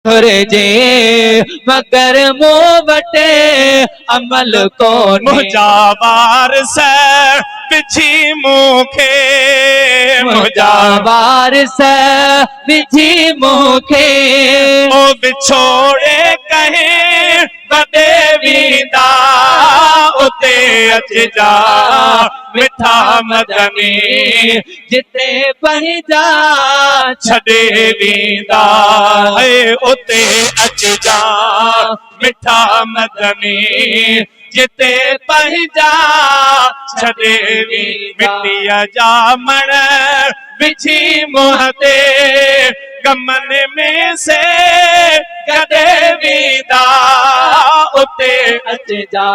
घुरिजे मगर मूं वटि अमल कोन्हे। मुंहिंजा वारस विझी मूंखे, मुंहिंजा वारस विझी मूंखे ओ विछोड़े कहीं वॾे वेंदा, उते अचिजा मिठा मदनी जिते पंहिंजा छॾे वेंदा, उते अचिजा मिठा मदनी जिते पंहिंजा छॾे वेंदा। मिटीअ जा मण विझी मुंहं ते गमन में से कॾे वेंदा, उते अचिजा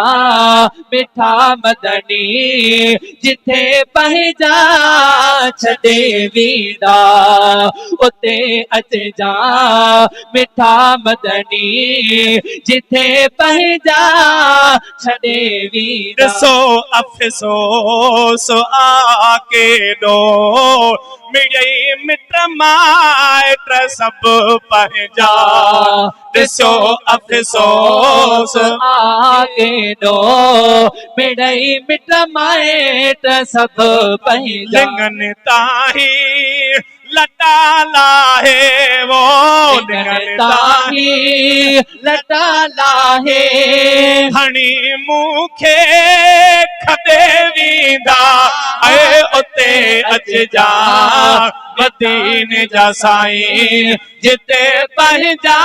मिठा मदनी जिथे पंहिंजा छॾे वेंदा, उते अचिजा मिठा मदनी जिथे पंहिंजा छॾे वेंदा। ॾिसो अफ़सोस आकेॾो मिड़ई मिट माइट सभु पंहिंजा, ॾिसो अफ़सोस आकेॾो मिड़ई मिट माइट सभु पंहिंजा। लिङनि ताईं लटा लाहे वो, लिङनि ताईं लटा लाहे हणी मूंखे खॾे वेंदा, उते अचिजा मदीने जा साईं जिते पंहिंजा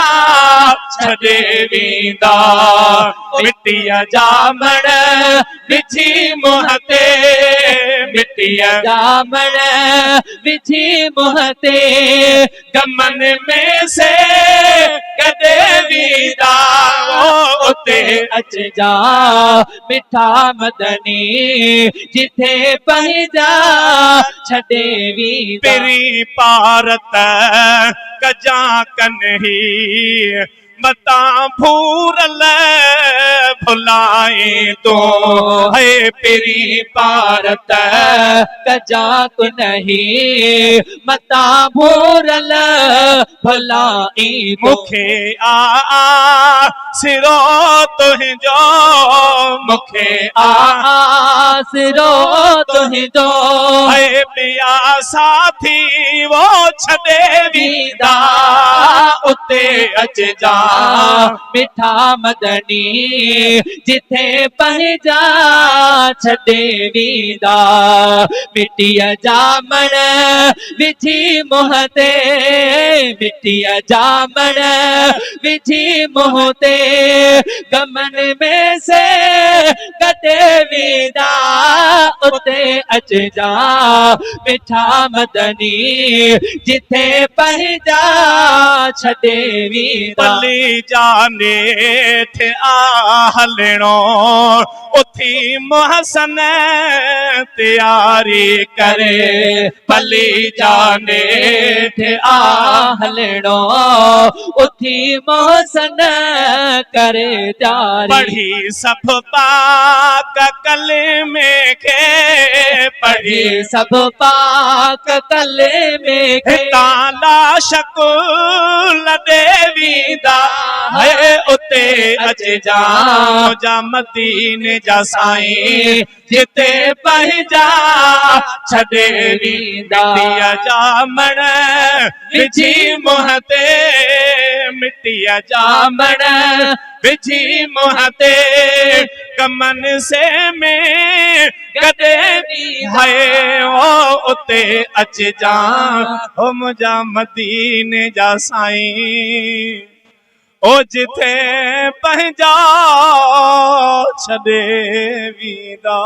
छॾे वेंदा। मिटीअ जा मण विझी मुंहं ते, मिटीअ जा मण विझी मुंहं ते गमन में से कॾे वेंदा, उते अचिजा मिठा मदनी जिथे पंहिंजा छॾे वेंदा। तेरी पारत कजा कन्ही मता भूरल भुलाए तो, है पेरी पारत कजा नहीं मता भूरल भुलाई तो। मुखे सिरो तुंहिंजो, मुखे सिरो तुंहिंजो है पिया साथी वो छॾे वेंदा, उते अचिजा मिठा मदनी जिथे पंहिंजा छॾे वेंदा। मिटीअ जा मण विझी मुंहं ते, मिटीअ जा मण विझी मुंहं ते गमन में से कॾे वेंदा, उते अचिजा मिठा मदनी जिथे पंहिंजा छॾे वेंदा। पली जाने थे आ हलणो उथी मोहसन तैयारी करे, पली जाने थे आ हलणो उथी मोहसन करे तैयारी। पढ़ी सब पाक कलमे के, पढ़ी सब पाक कलमे के ताला शकुल दे वेंदा, उते अचिजा मुंहिंजा मदीने जा साईं जिते पंहिंजा छॾे वेंदा। मिटीअ जा मण विझी मुंहं ते, मिटीअ जा मण विझी मुंहं ते कमन से में कॾे है उते अचिजा हो मुंहिंजा मदीने जा साईं, ओ जिथे पंहिंजा छॾे वेंदा।